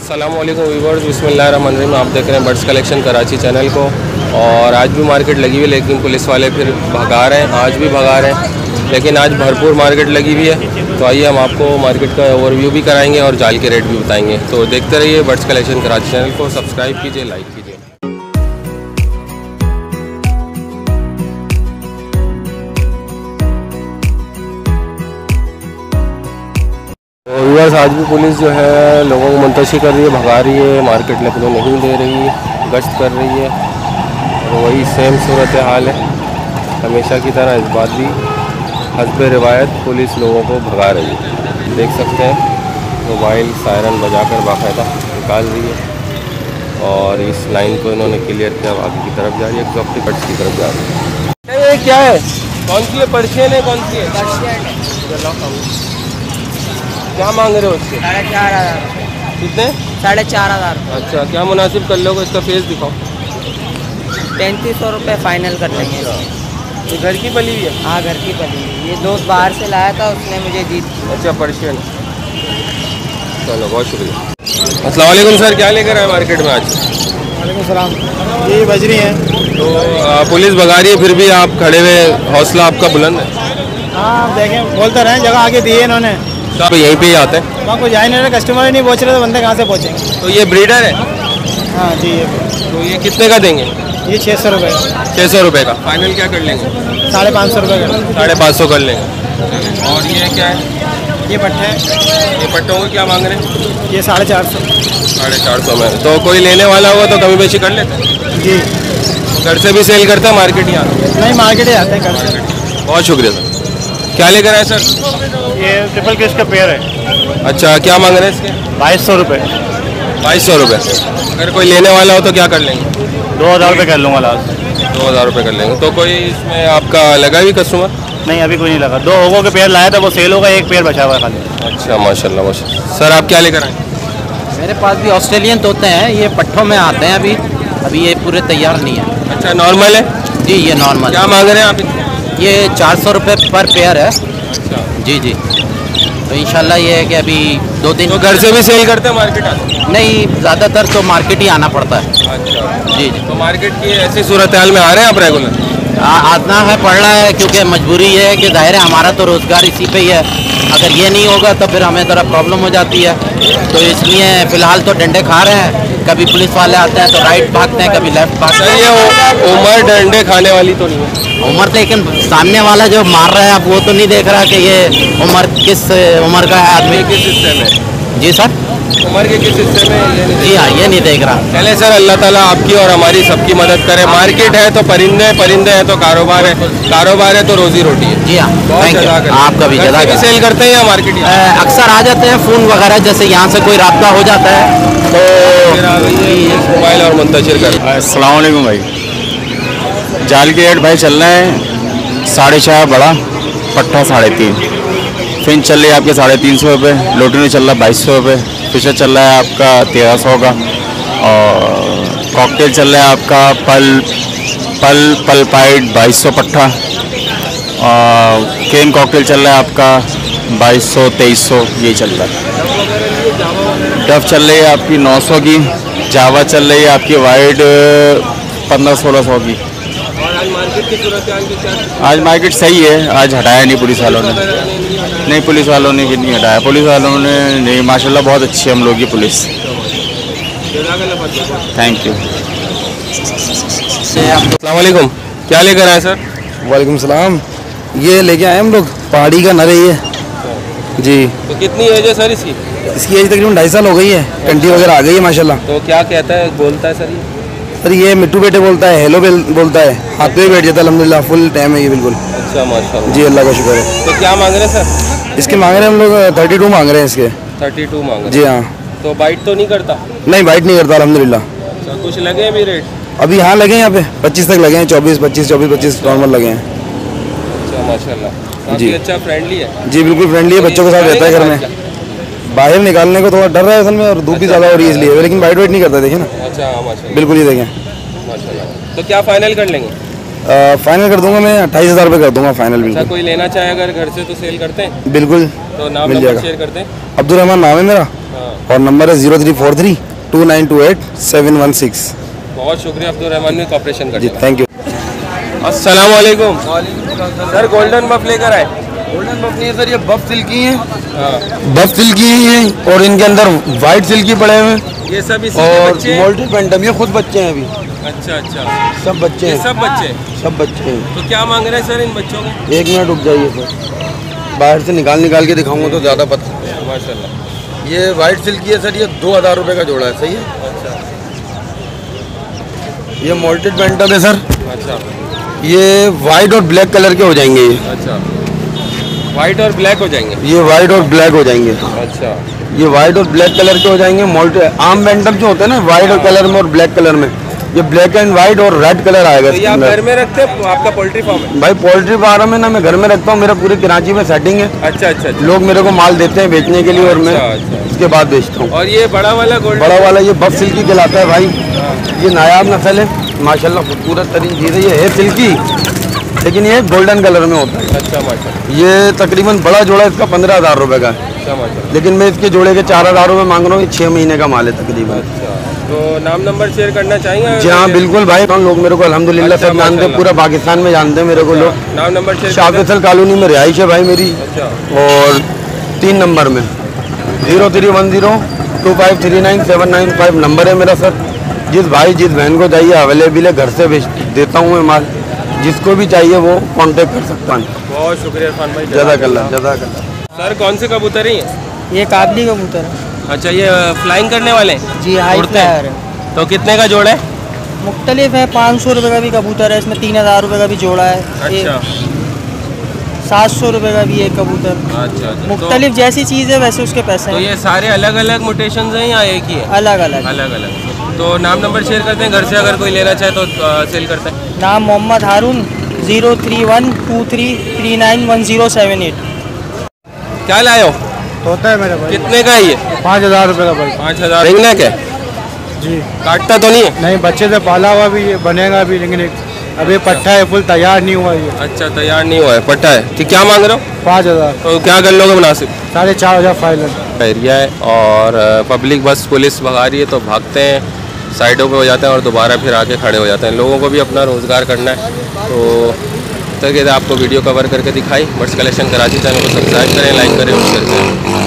अस्सलाम वालेकुम व्यूअर्स, बिस्मिल्लाहिर्रहमानिर्रहीम। आप देख रहे हैं बर्ड्स कलेक्शन कराची चैनल को। और आज भी मार्केट लगी हुई है, लेकिन पुलिस वाले फिर भगा रहे हैं। आज भी भगा रहे हैं, लेकिन आज भरपूर मार्केट लगी हुई है। तो आइए हम आपको मार्केट का ओवरव्यू भी कराएंगे और जाल के रेट भी बताएंगे। तो देखते रहिए बर्ड्स कलेक्शन कराची चैनल को, सब्सक्राइब कीजिए, लाइक कीजिए। और व्यूअर्स, आज भी पुलिस जो है लोगों को मुंतशिर कर रही है, भगा रही है, मार्केट लगने नहीं दे रही है, गश्त कर रही है। और वही सेम सूरत हाल है हमेशा की तरह। इस बात भी हस्ब रिवायत पुलिस लोगों को भगा रही है। देख सकते हैं मोबाइल सायरन बजाकर बाकायदा निकाल रही है। और इस लाइन को इन्होंने क्लियर किया, आगे की तरफ जा रही है, एग्जॉक्टिव कट्स की तरफ जा रही है। ये क्या है, कौन सी है, पर्शियन है, कौन सी है? पर्शियन है। क्या मांग रहे हो उसके? 4,500। कितने? 4,500। अच्छा, क्या मुनासिब कर लोगे? इसका फेस दिखाओ। 3500 रुपये फाइनल कर लेंगे। ये घर की पली हुई है? हाँ, घर की पली हुई। ये दोस्त बाहर से लाया था, उसने मुझे दी। अच्छा, पर्शियन। चलो, बहुत शुक्रिया। अस्सलाम वालेकुम सर, क्या लेकर आए मार्केट में आज? वालेकुम सलाम। ये बजरी है। तो पुलिस भगा रही है, फिर भी आप खड़े हुए, हौसला आपका बुलंद है। हाँ, देखें, बोलते रहे, जगह आगे दी है इन्होंने। तो आप यहीं पे ही आते हैं? वहाँ कोई जा ही नहीं रहे, कस्टमर ही नहीं पहुँच रहे, तो बंदे कहाँ से पहुँचेंगे? तो ये ब्रीडर है? हाँ जी। तो ये कितने का देंगे? ये 600 रुपये। 600 रुपये का फाइनल क्या कर लेंगे? 550 रुपये का। 550 कर लेंगे। और ये क्या है? ये पट्टे हैं। ये पट्टों को क्या मांग रहे हैं? ये 450। 450 में। तो कोई लेने वाला होगा तो कमी बेशी कर लेते हैं? जी। घर से भी सेल करते हैं, मार्केट ही आते हैं? नहीं, मार्केट ही आते हैं घर से। बहुत शुक्रिया सर। क्या लेकर आए सर? ये ट्रिपल केस का पेयर है। अच्छा, क्या मांग रहे हैं इसके? 2200 रुपये। 2200 रुपये। अगर कोई लेने वाला हो तो क्या कर लेंगे? 2000 रुपये कर लूँगा लास्ट। 2000 रुपये कर लेंगे। तो कोई इसमें आपका लगा भी कस्टमर? नहीं, अभी कोई नहीं लगा। 2 होगों के पेयर लाया था, वो सेल होगा, एक पेयर बचा हुआ है खाली। अच्छा, माशाल्लाह माशाल्लाह। सर आप क्या लेकर आए? मेरे पास भी ऑस्ट्रेलियन तोते हैं, ये पट्ठों में आते हैं। अभी ये पूरे तैयार नहीं है। अच्छा, नॉर्मल है? जी, ये नॉर्मल। क्या मांग रहे हैं आप? ये 400 रुपये पर पेयर है। अच्छा जी जी। तो इंशाल्लाह ये है कि अभी 2 दिन। तो घर से भी सेल करते हैं, मार्केट आते हैं? नहीं, ज़्यादातर तो मार्केट ही आना पड़ता है। अच्छा जी जी। तो मार्केट की ऐसी सूरत हाल में आ रहे हैं आप रेगुलर? आना है, पड़ रहा है, क्योंकि मजबूरी ये है कि जाहिर है हमारा तो रोज़गार इसी पे ही है। अगर ये नहीं होगा तो फिर हमें ज़रा प्रॉब्लम हो जाती है। तो इसलिए फ़िलहाल तो डंडे खा रहे हैं। कभी पुलिस वाले आते हैं तो राइट भागते हैं, कभी लेफ्ट भागते हैं। ये उम्र डंडे खाने वाली तो नहीं है? उम्र, लेकिन सामने वाला जो मार रहा है, अब वो तो नहीं देख रहा कि ये उम्र किस उम्र का है आदमी। किस हिस्से में? जी सर। उम्र के किस हिस्से में? जी हाँ, ये नहीं देख रहा। चले सर, अल्लाह ताला आपकी और हमारी सबकी मदद करे। मार्केट है तो परिंदे, परिंदे है तो कारोबार है, कारोबार है तो रोजी रोटी है। जी हाँ, थैंक यू। आपका भी जगह भी सेल करते हैं या मार्केट ही? अक्सर आ जाते हैं फ़ोन वगैरह, जैसे यहाँ से कोई राब्ता हो जाता है तो मोबाइल और मुंतशिर कर। अस्सलाम वालेकुम भाई। जाल के रेट भाई चल रहे हैं 4.5 बड़ा, पट्टा 3.5, फिन चल रही है आपके 350 रुपये, लोटनी चल रहा है 2200 रुपये, फिशर चल रहा है आपका 1300 का, और कॉकटेल चल रहा है आपका पल पाइट 2200 पट्टा, और केन कॉकटेल चल रहा है आपका 2200 2300, यही चल रहा है। डफ चल रही है आपकी 900 की, जावा चल रही है आपकी वाइड 1500-1600 की। और आज मार्केट की सूरत हाल की क्या? आज मार्केट सही है, आज हटाया नहीं पुलिस वालों ने। नहीं, पुलिस वालों ने भी नहीं हटाया, पुलिस वालों ने नहीं। माशाल्लाह बहुत अच्छी हम लोग की पुलिस। Thank you. अस्सलाम वालेकुम, क्या लेकर आए सर? वालेकुम सलाम। ये लेके आए हम लोग, पहाड़ी का नर है ये जी। तो कितनी एज है सर इसकी? इसकी एज तकरीबन 2.5 साल हो गई है, कंटी वगैरह आ गई है माशाल्लाह। तो क्या कहता है, बोलता है सर ये? सर ये मिट्टू बेटे बोलता है, हेलो बोलता है, हाथ पे भी बैठ जाता है अल्हम्दुलिल्लाह, फुल टाइम है ये बिल्कुल। अच्छा माशाल्लाह जी, अल्लाह का शुक्र है। तो क्या मांग रहे हैं सर? इसके मांग रहे हैं हम लोग 32 मांग रहे हैं इसके। 32 मांग रहे जी हाँ। हैं। तो बाइट तो नहीं करता? नहीं, बाइट नहीं करता अल्हम्दुलिल्लाह। अच्छा, कुछ लगे हैं भी रेट? अभी हाँ लगे हैं, यहाँ पे 25 तक लगे हैं, 24-25 नॉर्मल लगे हैं। अच्छा माशाल्लाह, जी। काफ़ी अच्छा, फ्रेंडली है। जी बिल्कुल फ्रेंडली है, बच्चों के साथ रहता है घर में। बाहर निकालने को थोड़ा डर रहा है असल में, और धूप भी ज़्यादा हो रही है इसलिए, लेकिन बाइट वाइट नहीं करता, देखें ना। अच्छा माशाल्लाह। बिल्कुल ही देखें माशाल्लाह। तो क्या फाइनल कर लेंगे? फाइनल कर दूंगा मैं 28,000 रुपये कर दूंगा फाइनल। अच्छा, बिल्कुल कोई लेना चाहे अगर घर से तो सेल करते हैं? बिल्कुल तो नाम मिल नंबर जाएगा। शेयर करते हैं। अब्दुल रहमान नाम है मेरा हाँ, और नंबर है 03432928 बहुत शुक्रिया अब्दुल रहमान ने कॉपरेशन कर जी, दिया। Thank you. अस्सलाम वालेकुम सर, गोल्डन बफ लेकर आए। गोल्डन बफ नहीं है सर, ये बफ सिल्की हैं। हाँ, बफ सिल्की हैं और इनके अंदर वाइट सिल्की पड़े हुए हैं ये सब इसी के और बच्चे हैं? मोल्टेड पेंटम, ये खुद बच्चे हैं अभी, अच्छा अच्छा, सब बच्चे ये हैं, सब बच्चे। सब बच्चे हैं। तो क्या मांग रहे हैं सर इन बच्चों के? 1 मिनट रुक जाइए सर, बाहर से निकाल के दिखाऊंगा तो ज़्यादा पता। माशाल्लाह। ये वाइट सिल्की है सर, ये 2,000 रुपये का जोड़ा है, सही है। अच्छा ये मोल्टेड पेंटम है सर, अच्छा ये वाइट और ब्लैक कलर के हो जाएंगे। अच्छा, वाइट और ब्लैक हो जाएंगे। ये वाइट और ब्लैक हो जाएंगे, अच्छा ये वाइट और ब्लैक कलर के हो जाएंगे। मोल्टेड आम पेंटम जो होते हैं ना, वाइट और कलर में और ब्लैक कलर में, ये ब्लैक एंड वाइट और रेड कलर आएगा तो ये इसके आप अंदर। घर में रखते हैं? आपका पोल्ट्री फार्म है? भाई पोल्ट्री फार्म है ना, मैं घर में रखता हूँ, मेरा पूरे कराची में सेटिंग है। अच्छा अच्छा अच्छा। लोग मेरे को माल देते हैं बेचने के लिए और मैं अच्छा, अच्छा। उसके बाद बेचता हूँ। और ये बड़ा वाला गोल्ड? बड़ा वाला ये बफ सिल्की कहलाता है भाई, ये नायाब नस्ल है, माशाल्लाह खूबसूरत तरीन चीज़ है। ये है सिल्की लेकिन ये गोल्डन कलर में होता है। अच्छा माशाल्लाह। ये तकरीबन बड़ा जोड़ा इसका 15,000 रुपये का है, अच्छा माशाल्लाह। लेकिन मैं इसके जोड़े के 4,000 रुपये मांग रहा हूँ। 6 महीने का माल है तकरीबन। अच्छा, तो नाम नंबर शेयर करना चाहेंगे? जी हाँ बिल्कुल भाई, लोग मेरे को अल्हम्दुलिल्लाह अच्छा, सब जानते हैं, माशाल्लाह। पूरा पाकिस्तान में जानते हैं मेरे को लोग। नाम नंबर शेयर शाह कर दें? फैसल कॉलोनी में रिहाइश है भाई मेरी, अच्छा और 3 नंबर में 0310253979 नंबर है मेरा सर। जिस भाई जिस बहन को चाहिए अवेलेबल है, घर से भेज देता हूँ मैं माल, जिसको भी चाहिए वो कांटेक्ट कर सकता है। बहुत शुक्रिया इरफान भाई। जज़ाकल्लाह जज़ाकल्लाह। सर कौन से कबूतर हैं ये? ये काबली कबूतर है अच्छा, ये फ्लाइंग करने वाले हैं? जी, हाई उड़ते हैं? फ्लायर है। तो कितने का जोड़ है? मुख्तलिफ है, 500 रुपये का भी कबूतर है, इसमें 3,000 रुपये का भी जोड़ा है। अच्छा 700 रुपये का भी एक कबूतर। अच्छा अच्छा। मुख्तलिफ जैसी चीज़ है वैसे उसके पैसे तो हैं, ये सारे अलग अलग मोटेशन हैं या एक ही है? अलग अलग। अलग अलग। तो नाम नंबर शेयर करते हैं, घर से अगर कोई लेना चाहे तो सेल करते हैं। नाम मोहम्मद हारून, 031233911078। क्या लाए हो? होता है मेरा भाई, कितने का है ये? 5,000 रुपये का भाई। 5,000। रेंगना क्या? जी काटता तो नहीं है? नहीं, बच्चे से पाला हुआ भी ये बनेगा भी, लेकिन अभी पट्टा है, फुल तैयार नहीं हुआ ये। अच्छा, तैयार नहीं हुआ है, पट्टा है। ठीक, क्या मांग रहे हो? 5,000, तो क्या कर लोगे मुनासिब? 4,500 फाइनल। एरिया है और पब्लिक बस पुलिस भगा रही है तो भागते हैं, साइडों पे हो जाते हैं और दोबारा फिर आके खड़े हो जाते हैं। लोगों को भी अपना रोज़गार करना है, तो तरीके से आपको वीडियो कवर करके दिखाई। बर्ड्स कलेक्शन कराची चैनल को सब्सक्राइब करें, लाइक करें और शेयर करें।